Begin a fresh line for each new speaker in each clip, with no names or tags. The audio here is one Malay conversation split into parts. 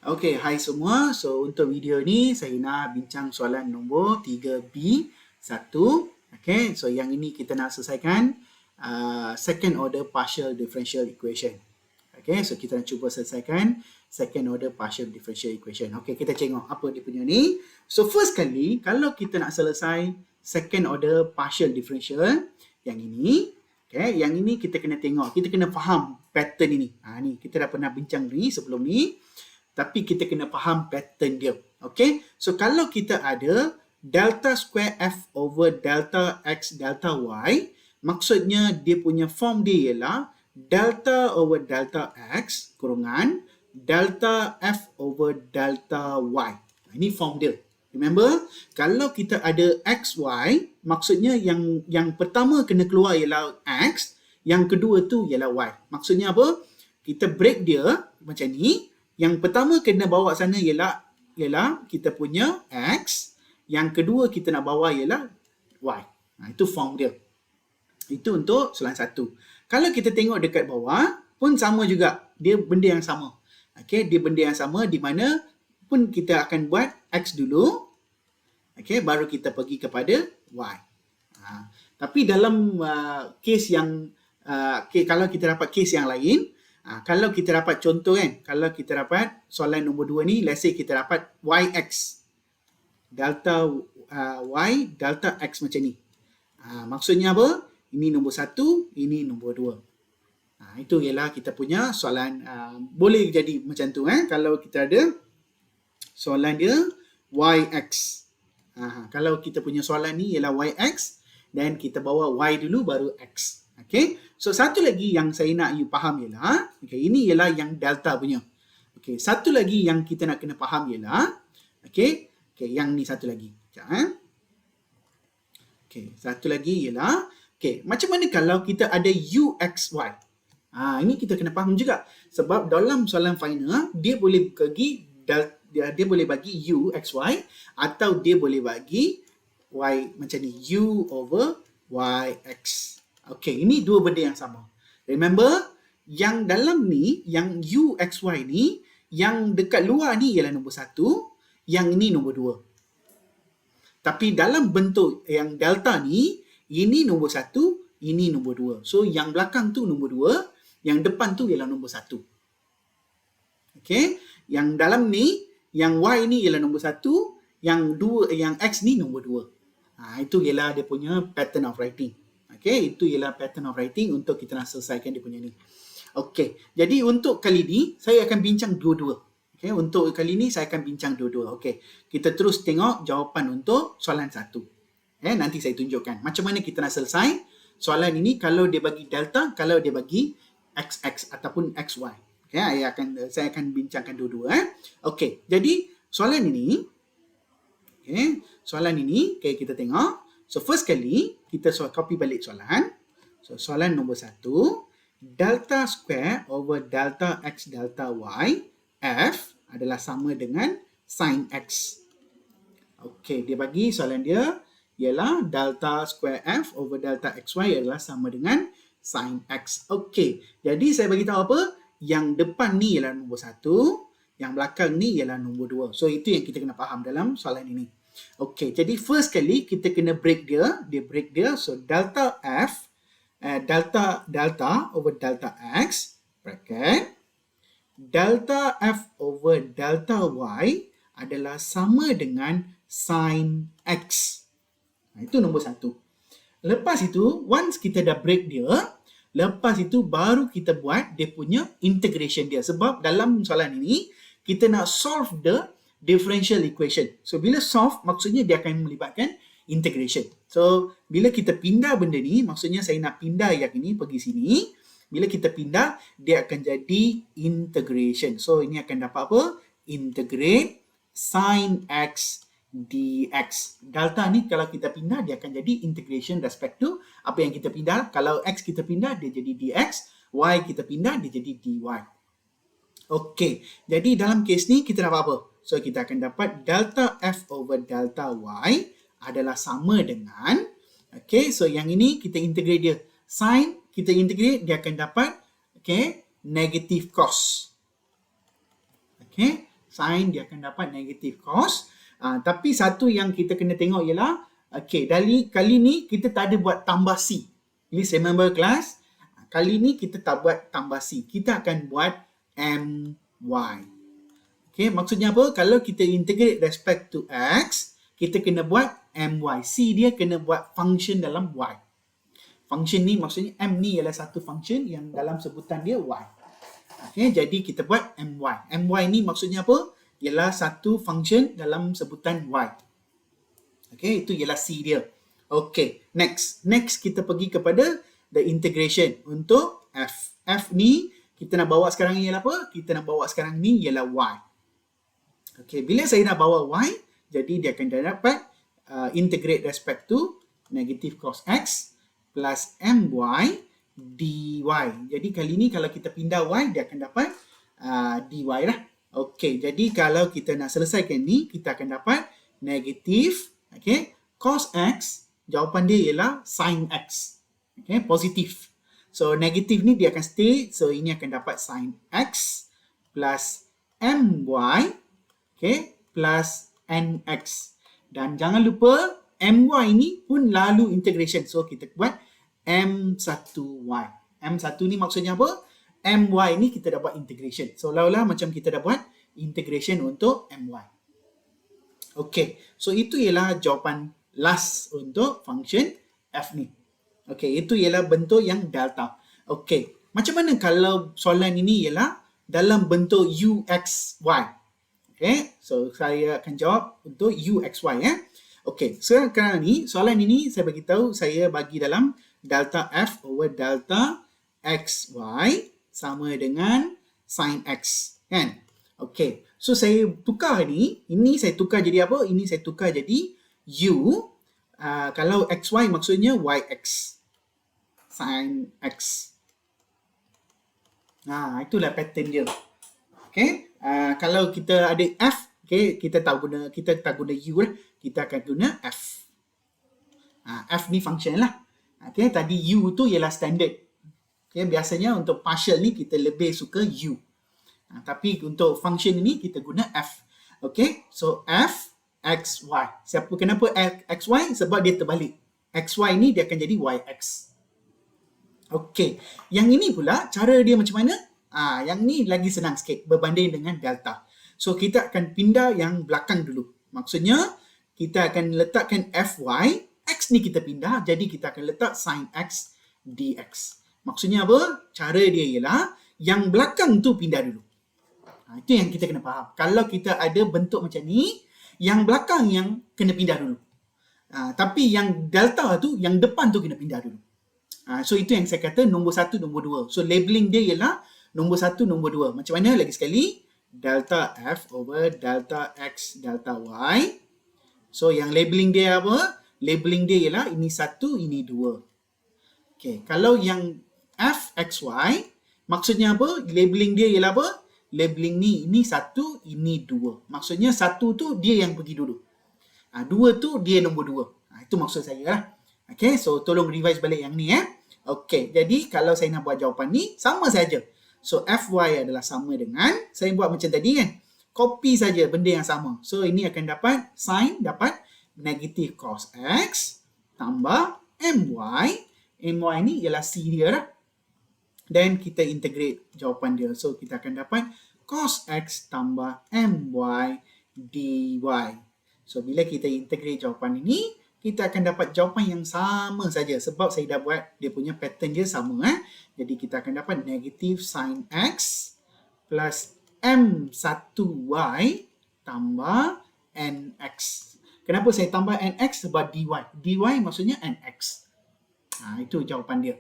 Okey, hai semua. So, untuk video ni saya nak bincang soalan nombor 3B1. Okey, so yang ini kita nak selesaikan second order partial differential equation. Okey, so kita nak cuba selesaikan second order partial differential equation. Okey, kita tengok apa dia punya ni. So, first kali kalau kita nak selesai second order partial differential yang ini, okay, yang ini kita kena tengok, kita kena faham pattern ini. Ni kita dah pernah bincang ni sebelum ni. Tapi kita kena faham pattern dia. Okay? So, kalau kita ada delta square F over delta X delta Y, maksudnya dia punya form dia ialah delta over delta X kurungan delta F over delta Y. Ini form dia. Remember, kalau kita ada XY, maksudnya yang pertama kena keluar ialah X, yang kedua tu ialah Y. Maksudnya apa? Kita break dia macam ni. Yang pertama kena bawa sana ialah kita punya X. Yang kedua kita nak bawa ialah Y. Itu form dia. Itu untuk soalan 1. Kalau kita tengok dekat bawah pun sama juga. Dia benda yang sama. Okay, dia benda yang sama di mana pun kita akan buat X dulu. Okay, baru kita pergi kepada Y. Tapi dalam kes yang kalau kita dapat kes yang lain, kalau kita dapat contoh kan, kalau kita dapat soalan nombor 2 ni, let's say kita dapat YX delta Y delta X macam ni. Maksudnya apa? Ini nombor 1, ini nombor 2. Itu ialah kita punya soalan. Boleh jadi macam tu kalau kita ada soalan dia YX. Kalau kita punya soalan ni ialah YX, dan kita bawa Y dulu baru X. Okay, so satu lagi yang saya nak you faham ialah, okay, ini ialah yang delta punya. Okay, satu lagi yang kita nak kena faham ialah, okay, yang ni satu lagi. Okay, satu lagi ialah, okay, macam mana kalau kita ada UXY? Ini kita kena faham juga. Sebab dalam soalan final, dia boleh bagi dia boleh bagi UXY atau dia boleh bagi Y macam ni, U over YX. Okay, ini dua benda yang sama. Remember, yang dalam ni, yang UXY ni, yang dekat luar ni ialah nombor 1, yang ini nombor 2. Tapi dalam bentuk yang delta ni, ini nombor 1, ini nombor 2. So, yang belakang tu nombor 2, yang depan tu ialah nombor 1. Okay, yang dalam ni, yang Y ni ialah nombor 1, yang X ni nombor 2. Itu ialah dia punya pattern of writing. Okay, itu ialah pattern of writing untuk kita nak selesaikan dia punya ni. Okay, jadi untuk kali ni, saya akan bincang dua-dua. Okay, untuk kali ni, saya akan bincang dua-dua. Okay, kita terus tengok jawapan untuk soalan 1. Nanti saya tunjukkan macam mana kita nak selesai soalan ini kalau dia bagi delta, kalau dia bagi XX ataupun XY. Okay, saya akan bincangkan dua-dua. Okay, jadi soalan ini, okay, kita tengok. So, first kali, kita copy balik soalan. So, soalan nombor 1, delta square over delta X delta Y, F adalah sama dengan sin X. Okay, dia bagi soalan dia ialah delta square F over delta XY adalah sama dengan sin X. Okay, jadi saya bagi tahu apa? Yang depan ni ialah nombor 1, yang belakang ni ialah nombor 2. So, itu yang kita kena faham dalam soalan ini. Okay, jadi first kali kita kena break dia. So, delta F, delta over delta X, bracket, delta F over delta Y adalah sama dengan sin X. Itu nombor 1. Lepas itu, once kita dah break dia, lepas itu baru kita buat dia punya integration dia. Sebab dalam soalan ini, kita nak solve the differential equation. So, bila solve, maksudnya dia akan melibatkan integration. So, bila kita pindah benda ni, maksudnya saya nak pindah yang ini pergi sini. Bila kita pindah, dia akan jadi integration. So, ini akan dapat apa? Integrate sin X dx. Delta ni kalau kita pindah, dia akan jadi integration respect to apa yang kita pindah. Kalau X kita pindah, dia jadi dx. Y kita pindah, dia jadi dy. Okay, jadi dalam kes ni kita dapat apa? So, kita akan dapat delta F over delta Y adalah sama dengan, okay, so yang ini kita integrate dia. Sin, kita integrate, dia akan dapat, okay, negative cos. Okay, sin dia akan dapat negative cos. Tapi satu yang kita kena tengok ialah, okay, kali ni kita tak ada buat tambah C. Please remember class, kali ni kita tak buat tambah C. Kita akan buat my. Okay, maksudnya apa? Kalau kita integrate respect to x, kita kena buat my. C dia kena buat function dalam y. Function ni maksudnya m ni ialah satu function yang dalam sebutan dia y. Okay, jadi kita buat my. My ni maksudnya apa? Ialah satu function dalam sebutan y. Okay, itu ialah C dia. Okay, next kita pergi kepada the integration untuk f. F ni kita nak bawa sekarang ni ialah apa? Kita nak bawa sekarang ni ialah y. Okay, bila saya nak bawa y, jadi dia akan dapat integrate respect to negative cos x plus my dy. Jadi kali ni kalau kita pindah y, dia akan dapat dy lah. Okay, jadi kalau kita nak selesaikan ni, kita akan dapat negative, okay, cos x, jawapan dia ialah sin x. Okay, positif. So negatif ni dia akan stay, so ini akan dapat sin x plus my, okay, plus nx. Dan jangan lupa my ni pun lalu integration. So kita buat m1y. M1 ni maksudnya apa? My ni kita dah buat integration. So seolah-olah macam kita dah buat integration untuk my. Okay, so itu ialah jawapan last untuk function f ni. Okay, itu ialah bentuk yang delta. Okay, macam mana kalau soalan ini ialah dalam bentuk uxy? Okay, so saya akan jawab untuk uxy. Okay, sekarang ni soalan ini saya bagi tahu, saya bagi dalam delta f over delta xy sama dengan sin x, kan? Okay, so saya tukar ni, ini saya tukar jadi apa? Ini saya tukar jadi u. Kalau xy maksudnya yx sin x. Itulah pattern dia. Okay, kalau kita ada f, okay, kita tak guna u lah, kita akan guna f. F ni function lah. Okay, tadi u tu ialah standard. Okay, biasanya untuk partial ni kita lebih suka u. Tapi untuk function ini kita guna f. Okay, so f x y. Kenapa x y? Sebab dia terbalik. X y ni dia akan jadi y x. Okay, yang ini pula cara dia macam mana? Yang ni lagi senang sikit berbanding dengan delta. So kita akan pindah yang belakang dulu. Maksudnya kita akan letakkan fy, x ni kita pindah, jadi kita akan letak sin x dx. Maksudnya apa? Cara dia ialah yang belakang tu pindah dulu. Itu yang kita kena faham. Kalau kita ada bentuk macam ni, yang belakang yang kena pindah dulu. Tapi yang delta tu, yang depan tu kena pindah dulu. So itu yang saya kata nombor 1, nombor 2. So labeling dia ialah nombor 1, nombor 2. Macam mana? Lagi sekali, delta f over delta x delta y. So yang labeling dia apa? Labeling dia ialah ini 1, ini 2. Okay, kalau yang f x y, maksudnya apa? Labeling dia ialah apa? Labeling ni, ini 1, ini 2. Maksudnya 1 tu dia yang pergi dulu. 2 tu dia nombor 2. Itu maksud saya lah. Okay, so tolong revise balik yang ni. Okay, jadi kalau saya nak buat jawapan ni, sama saja. So fy adalah sama dengan, saya buat macam tadi kan. Copy saja benda yang sama. So ini akan dapat sin, dapat negative cos x tambah my. My ni ialah c dia lah. Dan kita integrate jawapan dia. So kita akan dapat cos x tambah my dy. So bila kita integrate jawapan ini, kita akan dapat jawapan yang sama saja. Sebab saya dah buat dia punya pattern dia sama. Jadi kita akan dapat negative sin x plus m1y tambah nx. Kenapa saya tambah nx? Sebab dy. Dy maksudnya nx. Itu jawapan dia.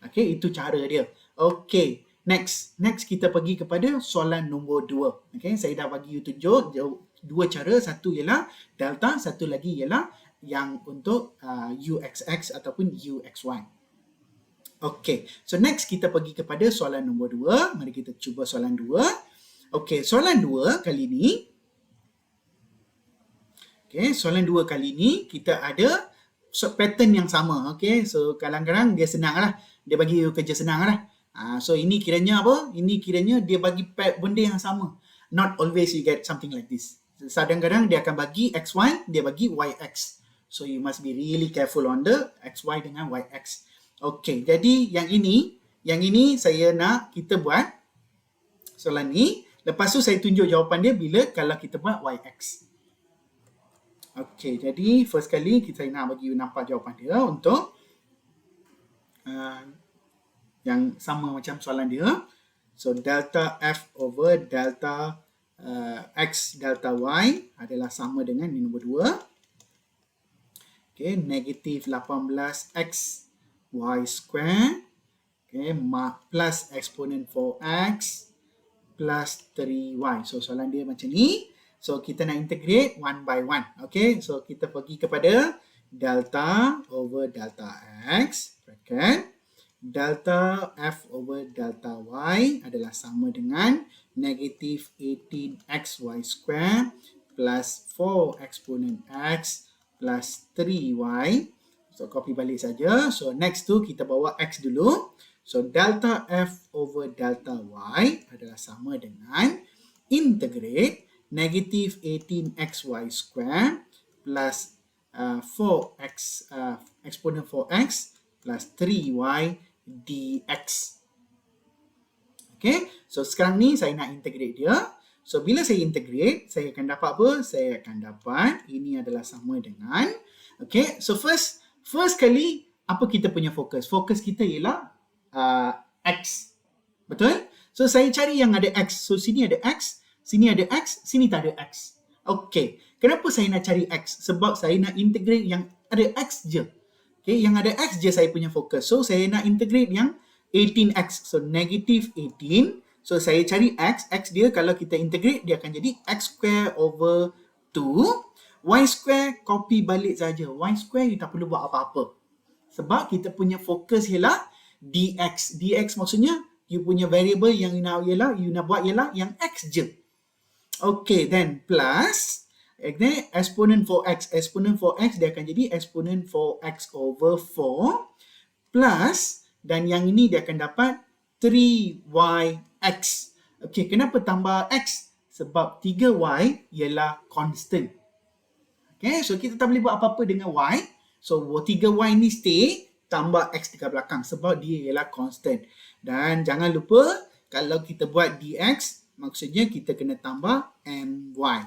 Okay, itu cara dia. Okay, next kita pergi kepada soalan nombor 2. Okay, saya dah bagi you tunjuk dua cara. Satu ialah delta, satu lagi ialah yang untuk uxx ataupun uxy. Okay, so next kita pergi kepada soalan nombor 2. Mari kita cuba soalan 2. Okay, soalan 2 kali ni. Okay, soalan 2 kali ni kita ada pattern yang sama. Okay, so kadang-kadang dia senang lah. Dia bagi kerja senang lah. So ini kiranya apa? Ini kiranya dia bagi benda yang sama. not always you get something like this. Kadang-kadang dia akan bagi XY, dia bagi YX. So you must be really careful on the XY dengan YX. Okay, jadi yang ini saya nak kita buat soalan ni. Lepas tu saya tunjuk jawapan dia bila kalau kita buat YX. Okay, jadi first kali saya nak bagi you nampak jawapan dia untuk yang sama macam soalan dia. So, delta F over delta X delta Y adalah sama dengan ni nombor 2. Okay, negatif 18X Y square. Okay, plus eksponen 4X plus 3Y. So, soalan dia macam ni. So, kita nak integrate one by one. Okay, so kita pergi kepada delta over delta X, bracket. Delta F over delta Y adalah sama dengan negatif 18XY square plus 4 eksponen X plus 3Y. So, copy balik saja. So, next tu kita bawa X dulu. So, delta F over delta Y adalah sama dengan integrate negatif 18XY square plus 4X eksponen 4X plus 3Y dx. Okay, so sekarang ni saya nak integrate dia. So, bila saya integrate, saya akan dapat apa? Saya akan dapat ini adalah sama dengan, okay, so first kali, apa kita punya fokus? Fokus kita ialah X. Betul? So, saya cari yang ada X. So, sini ada X, sini ada X, sini tak ada X. Okay, kenapa saya nak cari X? Sebab saya nak integrate yang ada X je. Okay, yang ada X je saya punya fokus. So, saya nak integrate yang 18X. So, negative 18. So, saya cari X. X dia kalau kita integrate, dia akan jadi X square over 2. Y square, copy balik saja. Y square, you tak perlu buat apa-apa. Sebab kita punya fokus ialah dx. Dx maksudnya, you punya variable yang you nak buat ialah yang X je. Okay, then plus, exponent 4x. Exponent 4x dia akan jadi exponent 4x over 4 plus, dan yang ini dia akan dapat 3yx. Okay, kenapa tambah x? Sebab 3y ialah constant. Okay, so kita tak boleh buat apa-apa dengan y. So, 3y ni stay, tambah x dekat belakang sebab dia ialah constant. Dan jangan lupa, kalau kita buat dx, maksudnya kita kena tambah my.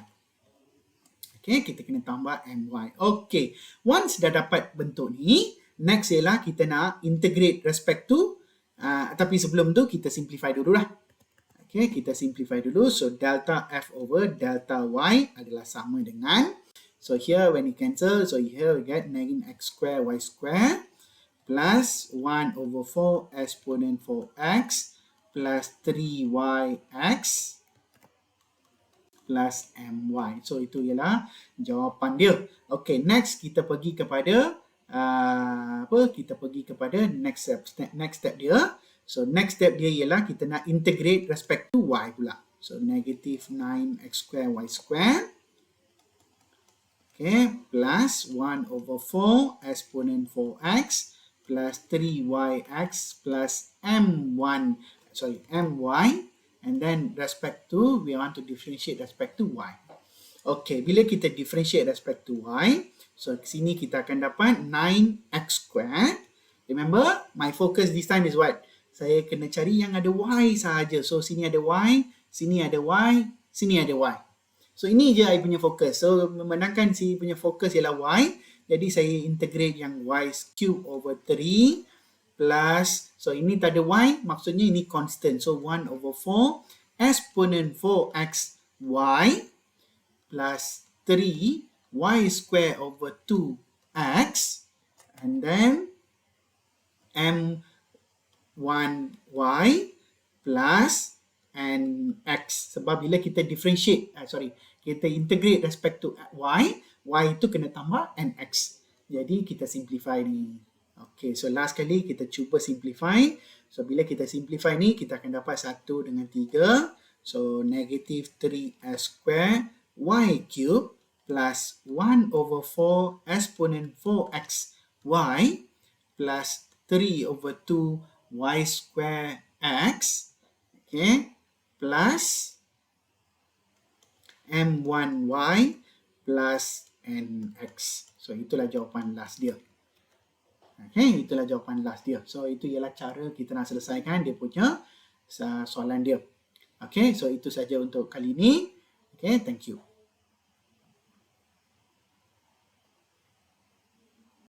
Okay, kita kena tambah my. Okay, once dah dapat bentuk ni, next ialah kita nak integrate respect to, tapi sebelum tu kita simplify dulu lah. Okay, kita simplify dulu. So, delta f over delta y adalah sama dengan, so here when you cancel, so here we get negative x square y square plus 1 over 4 exponent 4x plus 3yx plus my. So, itu ialah jawapan dia. Okay, next kita pergi kepada kita pergi kepada next step dia. So, next step dia ialah kita nak integrate respect to y pula. So, negative 9x square y square. Okay, plus 1 over 4 exponent 4x plus 3yx plus my. And then respect to, we want to differentiate respect to y. Okay, bila kita differentiate respect to y, so sini kita akan dapat 9x square. Remember, my focus this time is what? Saya kena cari yang ada y sahaja. So, sini ada y, sini ada y, sini ada y. So, ini je I punya fokus. So, memandangkan si punya fokus ialah y. Jadi, saya integrate yang y cube over 3 plus, so ini tak ada y, maksudnya ini constant. So, 1 over 4 exponent 4x y plus 3 y square over 2x and then m1y plus and x. Sebab bila kita differentiate, kita integrate respect to y itu kena tambah and x. Jadi kita simplify ni. Okay, so last kali kita cuba simplify. So bila kita simplify ni, kita akan dapat 1 dengan 3. So negative 3s square y cube plus 1 over 4 exponent 4x y plus 3 over 2 y square x, okay, plus M1Y plus NX. So itulah jawapan last dia. Okay, itulah jawapan last dia. So itu ialah cara kita nak selesaikan dia punya soalan dia. Okay, so itu saja untuk kali ini. Okay, thank you.